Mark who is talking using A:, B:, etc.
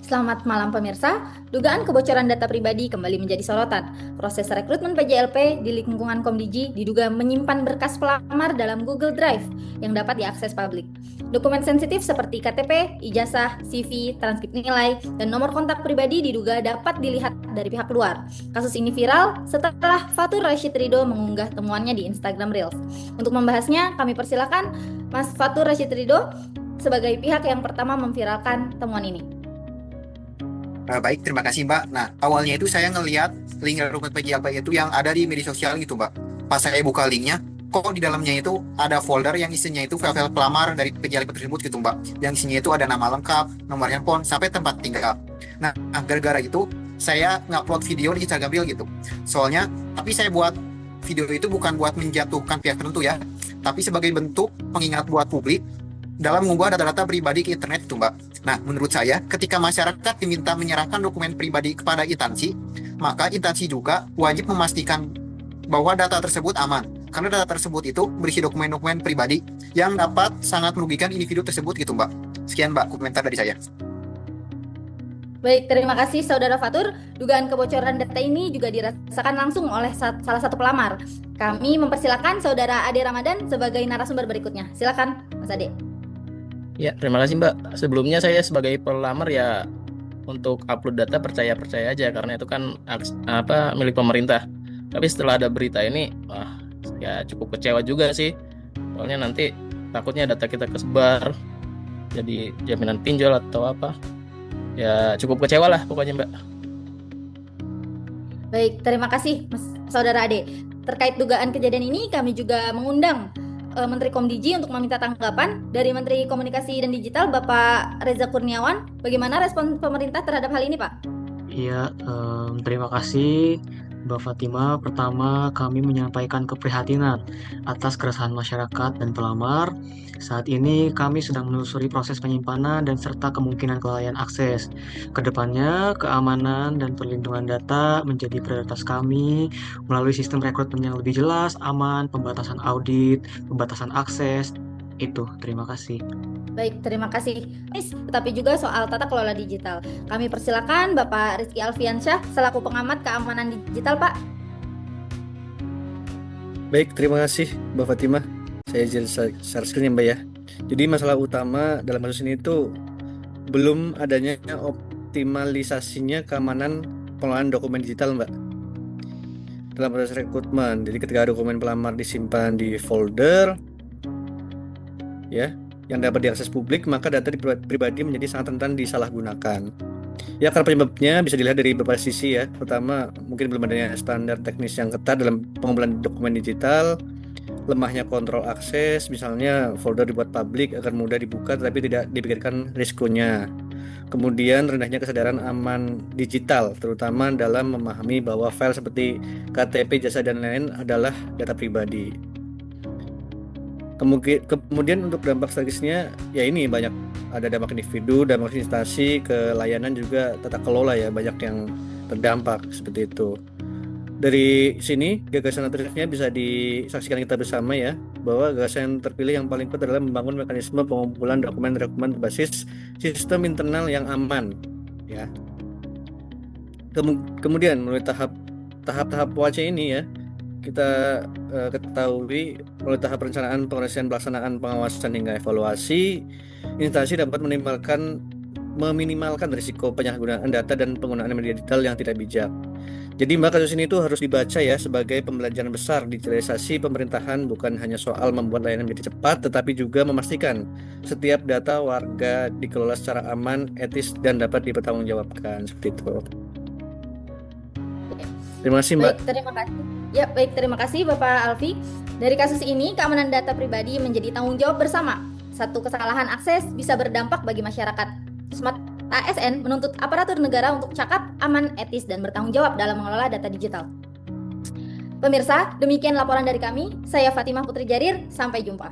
A: Selamat malam pemirsa, dugaan kebocoran data pribadi kembali menjadi sorotan. Proses rekrutmen PJLP di lingkungan Komdiji diduga menyimpan berkas pelamar dalam Google Drive yang dapat diakses publik. Dokumen sensitif seperti KTP, ijazah, CV, transkrip nilai, dan nomor kontak pribadi diduga dapat dilihat dari pihak luar. Kasus ini viral setelah Fatur Rashid Ridho mengunggah temuannya di Instagram Reels. Untuk membahasnya, kami persilakan Mas Fatur Rashid Ridho sebagai pihak yang pertama memviralkan temuan ini.
B: Baik, terima kasih Mbak. Nah, awalnya itu saya ngelihat link rekrutmen PJLP itu yang ada di media sosial gitu Mbak. Pas saya buka linknya, kok di dalamnya itu ada folder yang isinya itu file-file pelamar dari PJLP tersebut gitu Mbak. Yang isinya itu ada nama lengkap, nomor handphone, sampai tempat tinggal. Nah, gara-gara itu saya ngupload video di Instagram Reel gitu. Soalnya, tapi saya buat video itu bukan buat menjatuhkan pihak tertentu ya, tapi sebagai bentuk pengingat buat publik dalam mengubah data-data pribadi ke internet itu Mbak. Nah, menurut saya, ketika masyarakat diminta menyerahkan dokumen pribadi kepada instansi, maka instansi juga wajib memastikan bahwa data tersebut aman. Karena data tersebut itu berisi dokumen-dokumen pribadi yang dapat sangat merugikan individu tersebut gitu Mbak. Sekian Mbak komentar dari saya.
A: Baik, terima kasih Saudara Fatur. Dugaan kebocoran data ini juga dirasakan langsung oleh salah satu pelamar. Kami mempersilakan Saudara Ade Ramadan sebagai narasumber berikutnya. Silakan, Mas Ade.
C: Ya, terima kasih Mbak. Sebelumnya saya sebagai pelamar ya untuk upload data percaya-percaya aja karena itu kan milik pemerintah. Tapi setelah ada berita ini, ya cukup kecewa juga sih. Soalnya nanti takutnya data kita kesebar jadi jaminan pinjol atau apa. Ya cukup kecewa lah pokoknya Mbak.
A: Baik, terima kasih Mas Saudara Ade. Terkait dugaan kejadian ini, kami juga mengundang Menteri Komdiji untuk meminta tanggapan dari Menteri Komunikasi dan Digital Bapak Reza Kurniawan. Bagaimana respon pemerintah terhadap hal ini, Pak?
D: Iya, terima kasih Mbak Fatima. Pertama, kami menyampaikan keprihatinan atas keresahan masyarakat dan pelamar. Saat ini kami sedang menelusuri proses penyimpanan dan serta kemungkinan kelalaian akses. Kedepannya, keamanan dan perlindungan data menjadi prioritas kami melalui sistem rekrutmen yang lebih jelas, aman, pembatasan audit, pembatasan akses. Itu, terima kasih.
A: Baik, terima kasih. Tetapi juga soal tata kelola digital. Kami persilakan Bapak Rizky Alfiansyah selaku pengamat keamanan digital, Pak.
E: Baik, terima kasih Mbak Fatimah. Saya share screen ya Mbak ya. Jadi masalah utama dalam kasus ini itu belum adanya optimalisasinya keamanan pengelolaan dokumen digital Mbak. Dalam proses rekrutmen, jadi ketika dokumen pelamar disimpan di folder, ya, yang dapat diakses publik, maka data pribadi menjadi sangat rentan disalahgunakan. Ya, karena penyebabnya bisa dilihat dari beberapa sisi ya. Pertama, mungkin belum adanya standar teknis yang ketat dalam pengumpulan dokumen digital, lemahnya kontrol akses, misalnya folder dibuat publik agar mudah dibuka tetapi tidak dipikirkan risikonya. Kemudian rendahnya kesadaran aman digital, terutama dalam memahami bahwa file seperti KTP, jasa dan lain-lain adalah data pribadi. Kemudian untuk dampak strategisnya, ya ini banyak ada dampak individu, dampak instansi, ke layanan juga tata kelola ya, banyak yang terdampak seperti itu. Dari sini gagasan alternatifnya bisa disaksikan kita bersama ya, bahwa gagasan terpilih yang paling kuat adalah membangun mekanisme pengumpulan dokumen berbasis sistem internal yang aman ya. Kemudian melalui tahap-tahap WACC ini ya, kita ketahui melalui tahap perencanaan, pengoperasian, pelaksanaan, pengawasan hingga evaluasi, instansi dapat meminimalkan risiko penyalahgunaan data dan penggunaan media digital yang tidak bijak. Jadi Mbak, kasus ini itu harus dibaca ya sebagai pembelajaran besar digitalisasi pemerintahan, bukan hanya soal membuat layanan menjadi cepat, tetapi juga memastikan setiap data warga dikelola secara aman, etis, dan dapat dipertanggungjawabkan seperti itu. Terima kasih Mbak.
A: Baik, terima kasih. Ya, baik, terima kasih Bapak Alfi. Dari kasus ini, keamanan data pribadi menjadi tanggung jawab bersama. Satu kesalahan akses bisa berdampak bagi masyarakat. Smart ASN menuntut aparatur negara untuk cakap, aman, etis, dan bertanggung jawab dalam mengelola data digital. Pemirsa, demikian laporan dari kami. Saya Fatimah Putri Jarir, sampai jumpa.